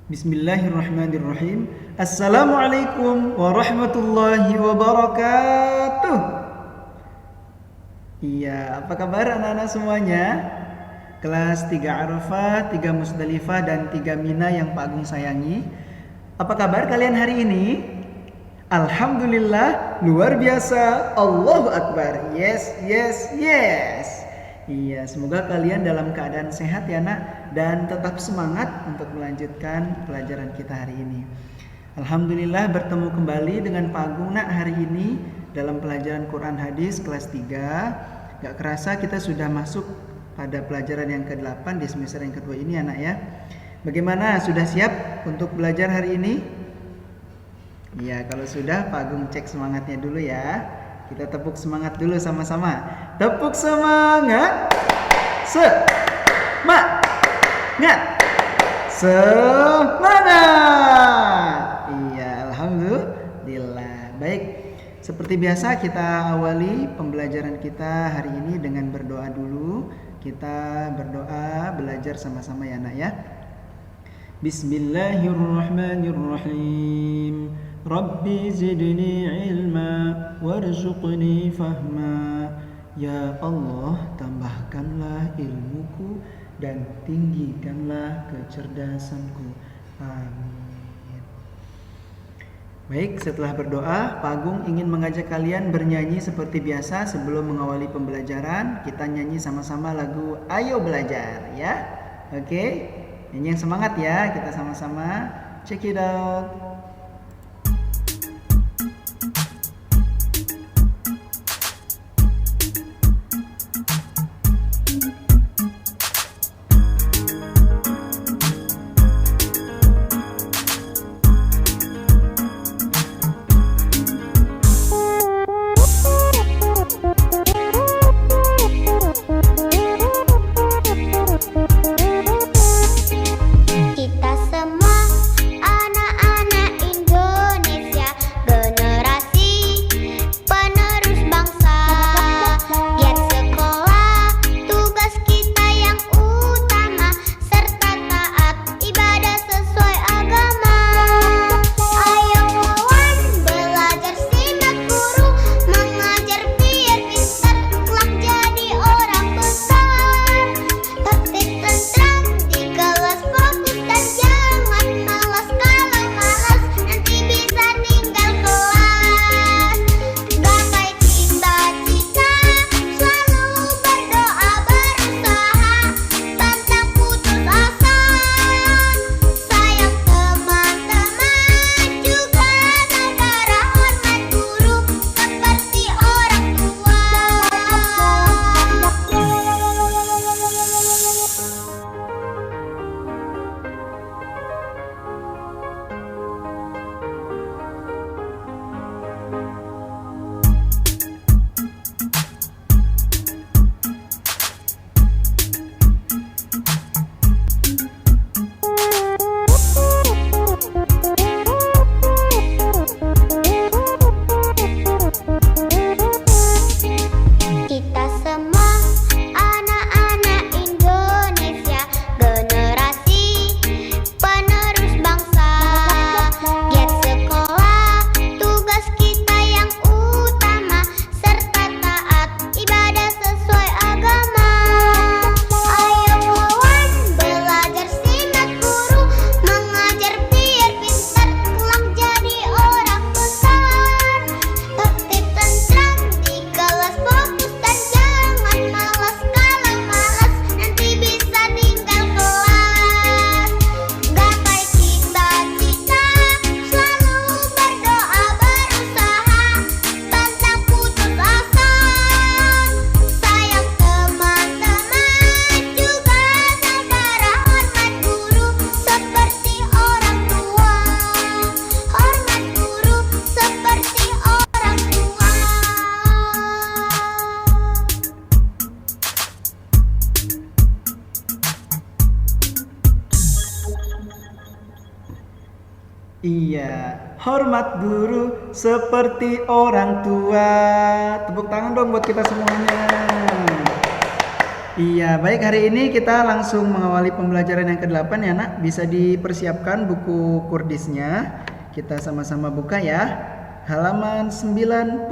Bismillahirrahmanirrahim. Assalamualaikum warahmatullahi wabarakatuh. Iya, apa kabar anak-anak semuanya? Kelas 3 Arafah, 3 Musdalifah, dan 3 Mina yang Pak Agung sayangi. Apa kabar kalian hari ini? Alhamdulillah, luar biasa. Allahu Akbar. Yes, yes, yes. Iya, semoga kalian dalam keadaan sehat ya nak, dan tetap semangat untuk melanjutkan pelajaran kita hari ini. Alhamdulillah bertemu kembali dengan Pak Agung nak hari ini dalam pelajaran Quran Hadis kelas 3. Gak kerasa kita sudah masuk pada pelajaran yang ke-8 di semester yang kedua ini anak ya. Bagaimana, sudah siap untuk belajar hari ini? Iya, kalau sudah Pak Agung cek semangatnya dulu ya. Kita tepuk semangat dulu sama-sama. Tepuk semangat. Semangat. Semangat. Iya, alhamdulillah. Baik. Seperti biasa kita awali pembelajaran kita hari ini dengan berdoa dulu. Kita berdoa belajar sama-sama ya, Nak ya. Bismillahirrahmanirrahim. Rabbi zidni ilma warzuqni fahma. Ya Allah, tambahkanlah ilmuku dan tinggikanlah kecerdasanku. Amin. Baik, setelah berdoa, Pak Agung ingin mengajak kalian bernyanyi seperti biasa. Sebelum mengawali pembelajaran, kita nyanyi sama-sama lagu Ayo Belajar ya. Oke, nyanyi yang semangat ya, kita sama-sama. Check it out. Iya, hormat guru seperti orang tua. Tepuk tangan dong buat kita semuanya. Iya, baik, hari ini kita langsung mengawali pembelajaran yang ke-8 ya nak. Bisa dipersiapkan buku kurdisnya. Kita sama-sama buka ya. Halaman 92.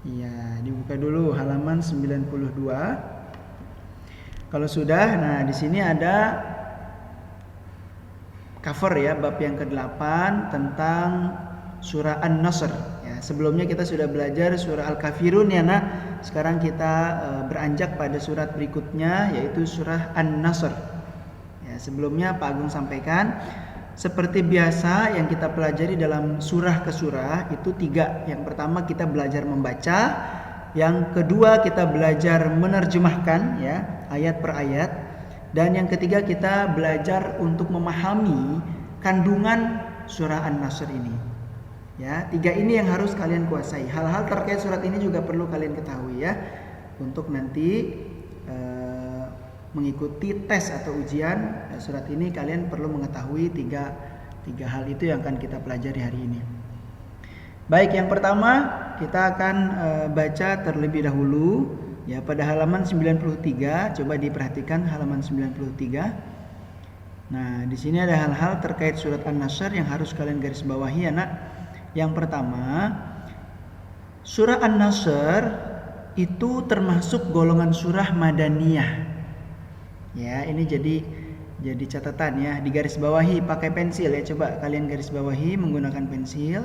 Iya, dibuka dulu halaman 92. Kalau sudah, nah di sini ada cover ya, bab yang ke-8 tentang surah An-Nasr. Ya, sebelumnya kita sudah belajar surah Al-Kafirun ya nak. Sekarang kita beranjak pada surat berikutnya, yaitu surah An-Nasr. Ya, sebelumnya Pak Agung sampaikan, seperti biasa yang kita pelajari dalam surah ke surah itu 3. Yang pertama kita belajar membaca, yang kedua kita belajar menerjemahkan ya, ayat per ayat, dan yang ketiga kita belajar untuk memahami kandungan surah An-Nasr ini. Ya, 3 ini yang harus kalian kuasai. Hal-hal terkait surat ini juga perlu kalian ketahui ya, untuk nanti mengikuti tes atau ujian surat ini. Kalian perlu mengetahui tiga hal itu yang akan kita pelajari hari ini. Baik, yang pertama kita akan baca terlebih dahulu ya pada halaman 93. Coba diperhatikan halaman 93. Nah, di sini ada hal-hal terkait surat An-Nasr yang harus kalian garis bawahi ya nak. Yang pertama, surah An-Nasr itu termasuk golongan surah Madaniyah. Ya, ini jadi catatan ya, digaris bawahi pakai pensil ya. Coba kalian garis bawahi menggunakan pensil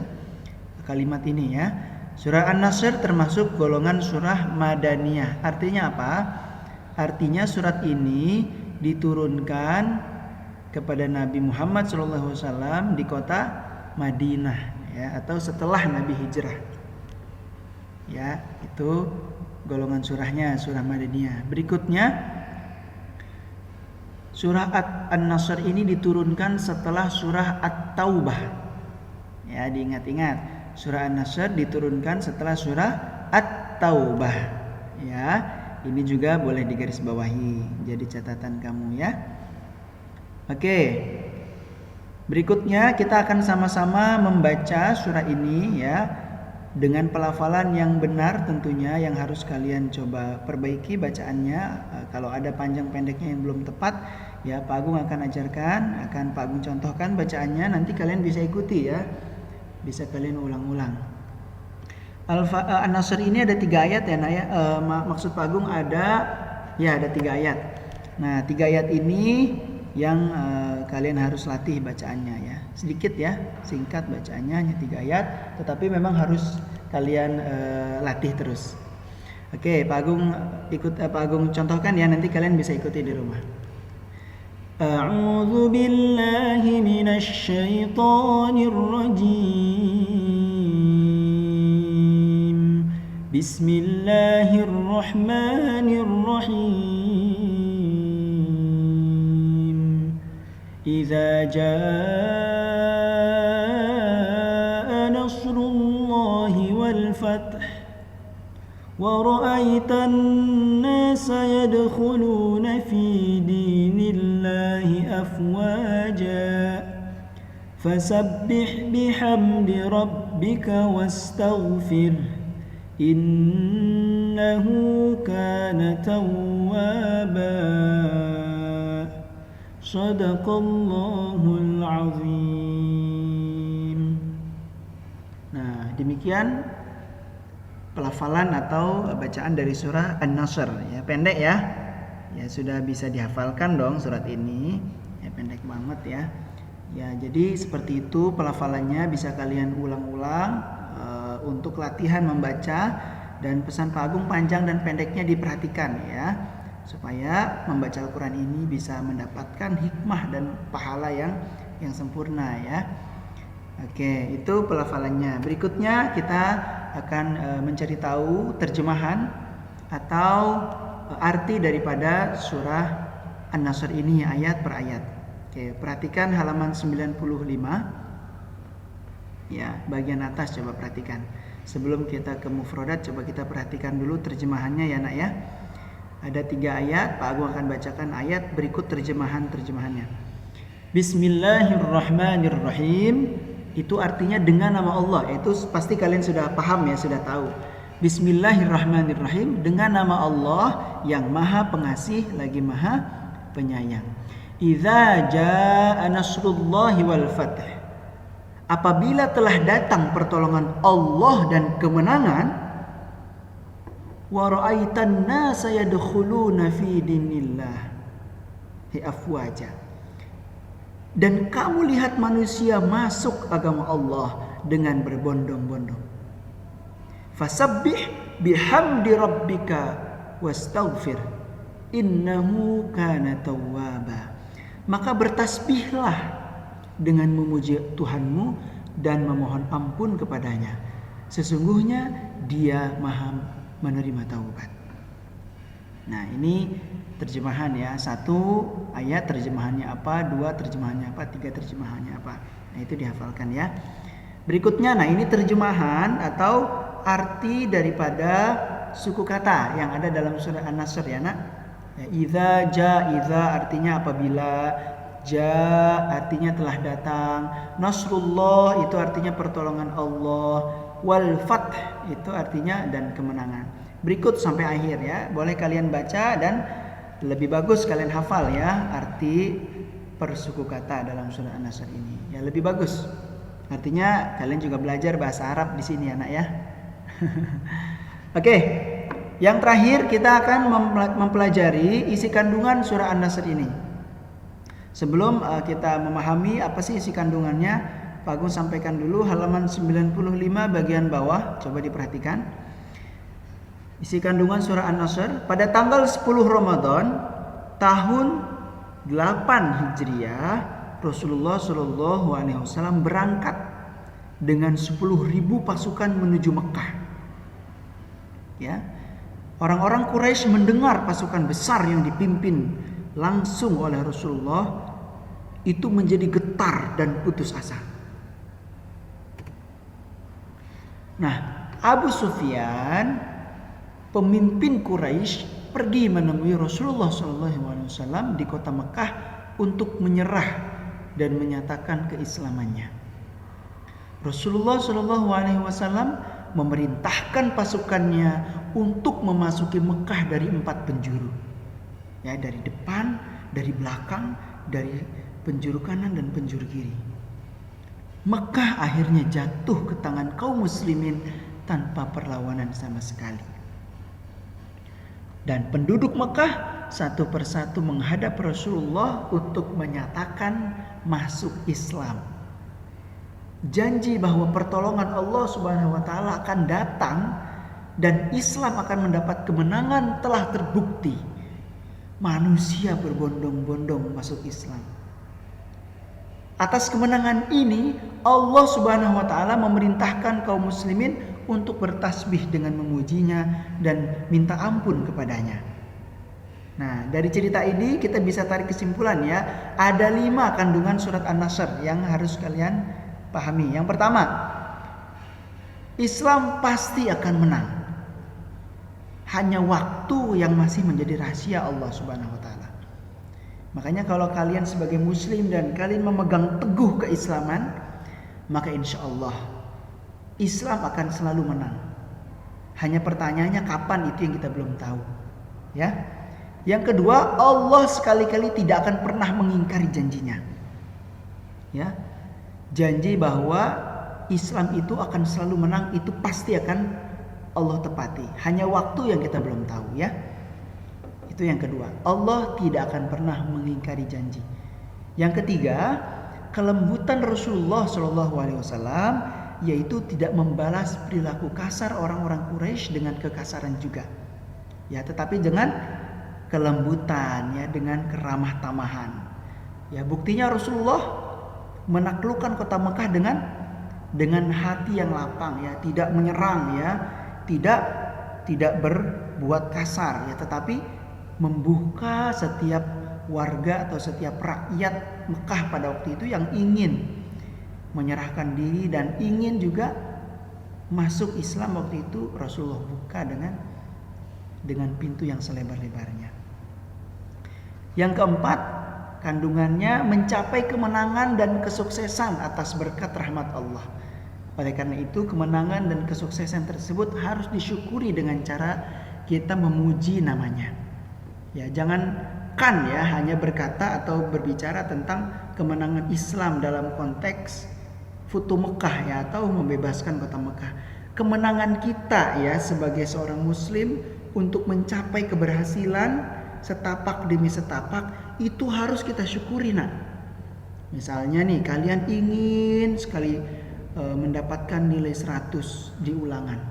kalimat ini ya. Surah An-Nasr termasuk golongan surah Madaniyah. Artinya apa? Artinya surat ini diturunkan kepada Nabi Muhammad SAW di kota Madinah ya, atau setelah Nabi hijrah. Ya, itu golongan surahnya, surah Madaniyah. Berikutnya, surah An-Nasr ini diturunkan setelah surah At-Taubah. Ya, diingat-ingat, surah An-Nasr diturunkan setelah surah At-Taubah. Ya, ini juga boleh digaris bawahi jadi catatan kamu ya. Oke. Berikutnya kita akan sama-sama membaca surah ini ya, dengan pelafalan yang benar tentunya, yang harus kalian coba perbaiki bacaannya. Kalau ada panjang pendeknya yang belum tepat ya, Pak Agung akan ajarkan, akan Pak Agung contohkan bacaannya, nanti kalian bisa ikuti ya, bisa kalian ulang-ulang. An-Nasr ini ada 3 ayat ya nak ya. Maksud Pak Agung ada 3 ayat. Nah, 3 ayat ini yang kalian harus latih bacaannya ya. Sedikit ya, singkat bacaannya, hanya 3 ayat, tetapi memang harus kalian latih terus. Oke, Pak Agung contohkan ya, nanti kalian bisa ikuti di rumah. A'udzu billahi minasy syaithanir rajim. Bismillahirrahmanirrahim. إذا جاء نصر الله والفتح ورأيت الناس يدخلون في دين الله أفواجا فسبح بحمد ربك واستغفره إنه كان توابا Sadaqallahul azim. Nah, demikian pelafalan atau bacaan dari surah An-Nasr ya, pendek ya. Ya, sudah bisa dihafalkan dong surat ini. Ya, pendek banget ya. Ya, jadi seperti itu pelafalannya, bisa kalian ulang-ulang untuk latihan membaca, dan pesan Pak Agung panjang dan pendeknya diperhatikan ya, supaya membaca Al-Quran ini bisa mendapatkan hikmah dan pahala yang sempurna ya. Oke, itu pelafalannya. Berikutnya kita akan mencari tahu terjemahan atau arti daripada surah An-Nasr ini ayat per ayat. Oke, perhatikan halaman 95. Ya, bagian atas coba perhatikan. Sebelum kita ke mufradat, coba kita perhatikan dulu terjemahannya ya nak ya. Ada 3 ayat, Pak Agung akan bacakan ayat berikut terjemahannya. Bismillahirrahmanirrahim. Itu artinya dengan nama Allah. Itu pasti kalian sudah paham ya, sudah tahu. Bismillahirrahmanirrahim, dengan nama Allah yang Maha Pengasih lagi Maha Penyayang. Idza jaa nasrullahi wal fath. Apabila telah datang pertolongan Allah dan kemenangan, wa ra'aitan nasa yadkhuluna fi dinillah afwaja. Dan kamu lihat manusia masuk agama Allah dengan berbondong-bondong. Fasabbih bihamdi rabbika wastaghfir innahu kana tawwaba. Maka bertasbihlah dengan memuji Tuhanmu dan memohon ampun kepadanya. Sesungguhnya Dia Maha menerima taubat. Nah, ini terjemahan ya. 1 ayat terjemahannya apa, 2 terjemahannya apa, 3 terjemahannya apa. Nah, itu dihafalkan ya. Berikutnya, nah ini terjemahan atau arti daripada suku kata yang ada dalam surah An-Nasr ya nak. Idza jaa, idza artinya apabila, jaa artinya telah datang, nasrullah itu artinya pertolongan Allah, wal fath itu artinya dan kemenangan. Berikut sampai akhir ya. Boleh kalian baca dan lebih bagus kalian hafal ya arti per suku kata dalam surah An-Nasr ini. Ya lebih bagus. Artinya kalian juga belajar bahasa Arab di sini anak ya. Oke. Yang terakhir kita akan mempelajari isi kandungan surah An-Nasr ini. Sebelum kita memahami apa sih isi kandungannya, Pak Agung sampaikan dulu halaman 95 bagian bawah, coba diperhatikan. Isi kandungan surah An-Nasr pada tanggal 10 Ramadan tahun 8 Hijriah, Rasulullah Shallallahu alaihi wasallam berangkat dengan 10.000 pasukan menuju Mekah. Ya. Orang-orang Quraisy mendengar pasukan besar yang dipimpin langsung oleh Rasulullah itu menjadi getar dan putus asa. Nah, Abu Sufyan, pemimpin Quraisy, pergi menemui Rasulullah SAW di kota Mekah untuk menyerah dan menyatakan keislamannya. Rasulullah SAW memerintahkan pasukannya untuk memasuki Mekah dari 4 penjuru. Ya, dari depan, dari belakang, dari penjuru kanan dan penjuru kiri. Mekah akhirnya jatuh ke tangan kaum muslimin tanpa perlawanan sama sekali. Dan penduduk Mekah satu persatu menghadap Rasulullah untuk menyatakan masuk Islam. Janji bahwa pertolongan Allah Subhanahu wa taala akan datang dan Islam akan mendapat kemenangan telah terbukti. Manusia berbondong-bondong masuk Islam. Atas kemenangan ini Allah Subhanahu wa taala memerintahkan kaum muslimin untuk bertasbih dengan memujinya dan minta ampun kepadanya. Nah, dari cerita ini kita bisa tarik kesimpulan ya, ada 5 kandungan surat An-Nasr yang harus kalian pahami. Yang pertama, Islam pasti akan menang. Hanya waktu yang masih menjadi rahasia Allah Subhanahu wa taala. Makanya kalau kalian sebagai muslim dan kalian memegang teguh keislaman, maka insya Allah Islam akan selalu menang. Hanya pertanyaannya kapan, itu yang kita belum tahu. Ya. Yang kedua, Allah sekali-kali tidak akan pernah mengingkari janjinya. Ya. Janji bahwa Islam itu akan selalu menang itu pasti akan Allah tepati. Hanya waktu yang kita belum tahu ya. Itu yang kedua. Allah tidak akan pernah mengingkari janji. Yang ketiga, kelembutan Rasulullah SAW yaitu tidak membalas perilaku kasar orang-orang Quraisy dengan kekasaran juga. Ya, tetapi dengan kelembutan ya, dengan keramah tamahan. Ya, buktinya Rasulullah menaklukkan kota Mekah dengan hati yang lapang ya, tidak menyerang ya, tidak berbuat kasar ya, tetapi membuka setiap warga atau setiap rakyat Mekah pada waktu itu yang ingin menyerahkan diri dan ingin juga masuk Islam waktu itu, Rasulullah buka dengan pintu yang selebar-lebarnya. Yang keempat, kandungannya mencapai kemenangan dan kesuksesan atas berkat rahmat Allah. Oleh karena itu, kemenangan dan kesuksesan tersebut harus disyukuri dengan cara kita memuji namanya. Ya, jangankan ya hanya berkata atau berbicara tentang kemenangan Islam dalam konteks Futu Mekah ya, atau membebaskan kota Mekah. Kemenangan kita ya sebagai seorang muslim untuk mencapai keberhasilan setapak demi setapak itu harus kita syukuri nak. Misalnya nih kalian ingin sekali mendapatkan nilai 100 di ulangan.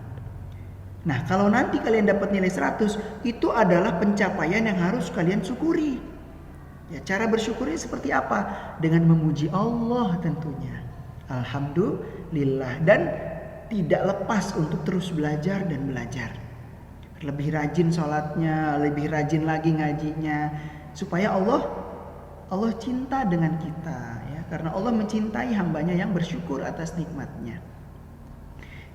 Nah, kalau nanti kalian dapat nilai 100, itu adalah pencapaian yang harus kalian syukuri. Ya, cara bersyukurnya seperti apa? Dengan memuji Allah tentunya. Alhamdulillah, dan tidak lepas untuk terus belajar dan belajar. Lebih rajin sholatnya, lebih rajin lagi ngajinya, supaya Allah cinta dengan kita ya, karena Allah mencintai hambanya yang bersyukur atas nikmatnya.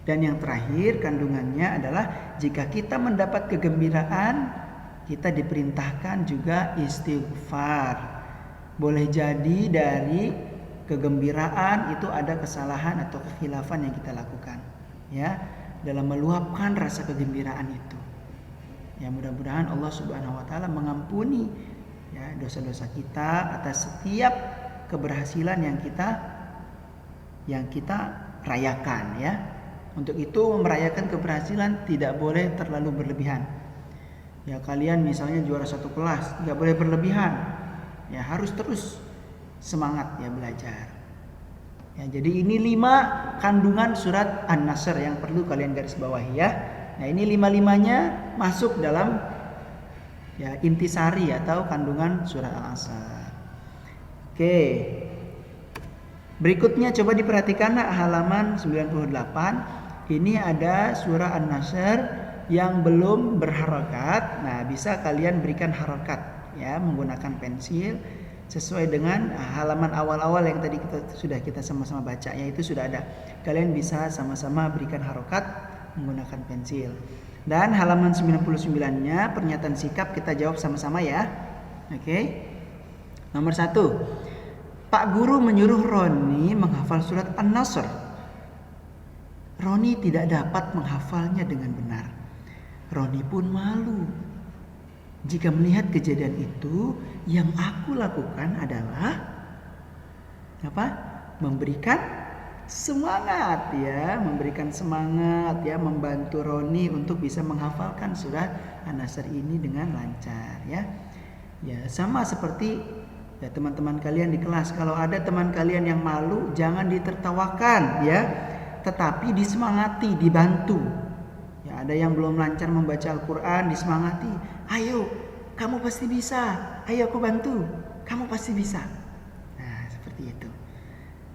Dan yang terakhir kandungannya adalah jika kita mendapat kegembiraan, kita diperintahkan juga istighfar. Boleh jadi dari kegembiraan itu ada kesalahan atau kekhilafan yang kita lakukan ya, dalam meluapkan rasa kegembiraan itu. Ya, mudah-mudahan Allah Subhanahu wa taala mengampuni ya dosa-dosa kita atas setiap keberhasilan yang kita rayakan ya. Untuk itu merayakan keberhasilan tidak boleh terlalu berlebihan. Ya, kalian misalnya juara satu kelas, tidak boleh berlebihan. Ya, harus terus semangat ya belajar. Ya, jadi ini 5 kandungan surat An-Nasr yang perlu kalian garis bawahi ya. Nah, ini 5-5-nya masuk dalam ya intisari atau kandungan surat Al-Asr. Oke. Berikutnya coba diperhatikan halaman 98. Ini ada surah An-Nasr yang belum berharokat. Nah, bisa kalian berikan harokat ya menggunakan pensil sesuai dengan halaman awal-awal yang tadi kita sama-sama baca, yaitu sudah ada. Kalian bisa sama-sama berikan harokat menggunakan pensil. Dan halaman 99-nya pernyataan sikap kita jawab sama-sama ya. Oke. Nomor 1. Pak guru menyuruh Roni menghafal surat An-Nasr. Roni tidak dapat menghafalnya dengan benar. Roni pun malu. Jika melihat kejadian itu, yang aku lakukan adalah apa? Memberikan semangat ya, membantu Roni untuk bisa menghafalkan surat An-Nasr ini dengan lancar ya. Ya, sama seperti ya teman-teman kalian di kelas. Kalau ada teman kalian yang malu, jangan ditertawakan ya, tetapi disemangati, dibantu. Ya, ada yang belum lancar membaca Al-Quran, disemangati. Ayo, kamu pasti bisa. Ayo aku bantu. Kamu pasti bisa. Nah, seperti itu.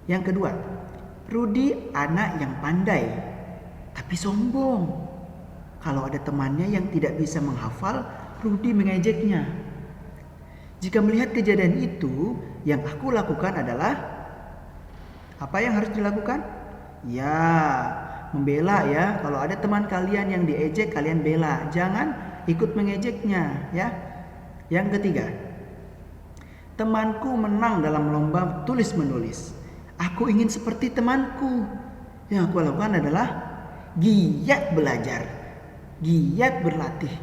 Yang kedua, Rudi anak yang pandai, tapi sombong. Kalau ada temannya yang tidak bisa menghafal, Rudi mengejeknya. Jika melihat kejadian itu, yang aku lakukan adalah apa yang harus dilakukan? Ya, membela ya. Kalau ada teman kalian yang diejek, kalian bela. Jangan ikut mengejeknya ya. Yang ketiga, temanku menang dalam lomba tulis menulis. Aku ingin seperti temanku. Yang aku lakukan adalah giat belajar, giat berlatih.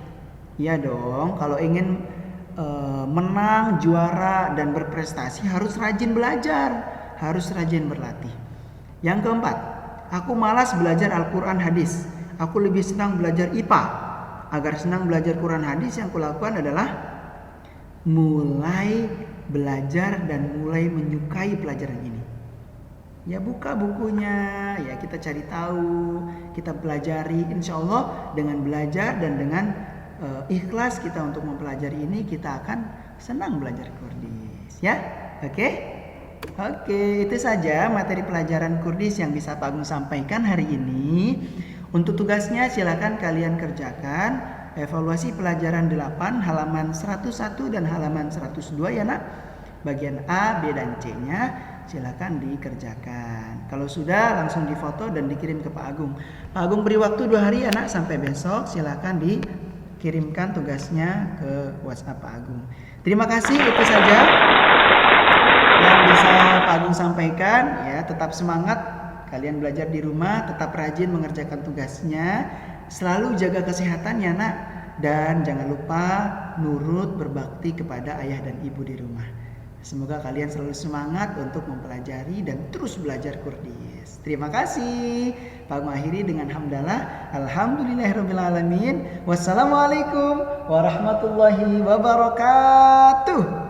Ya dong, kalau ingin menang, juara dan berprestasi harus rajin belajar, harus rajin berlatih. Yang keempat, aku malas belajar Al-Quran hadis. Aku lebih senang belajar IPA. Agar senang belajar Quran hadis, yang aku lakukan adalah mulai belajar dan mulai menyukai pelajaran ini. Ya, buka bukunya, ya kita cari tahu, kita pelajari. Insya Allah dengan belajar dan dengan ikhlas kita untuk mempelajari ini, kita akan senang belajar Kurdis ya. Oke, itu saja materi pelajaran Kurdis yang bisa Pak Agung sampaikan hari ini. Untuk tugasnya silakan kalian kerjakan evaluasi pelajaran 8 halaman 101 dan halaman 102 ya nak. Bagian A, B dan C-nya silakan dikerjakan. Kalau sudah langsung difoto dan dikirim ke Pak Agung. Pak Agung beri waktu 2 hari ya nak, sampai besok silakan dikirimkan tugasnya ke WhatsApp Pak Agung. Terima kasih, itu saja yang bisa Pak Agung sampaikan ya. Tetap semangat Kalian belajar di rumah, tetap rajin mengerjakan tugasnya, selalu jaga kesehatan ya nak, dan jangan lupa nurut berbakti kepada ayah dan ibu di rumah. Semoga kalian selalu semangat untuk mempelajari dan terus belajar Qurdis. Terima kasih. Pak mengakhiri dengan hamdalah. Alhamdulillahirrabbilalamin. Wassalamualaikum warahmatullahi wabarakatuh.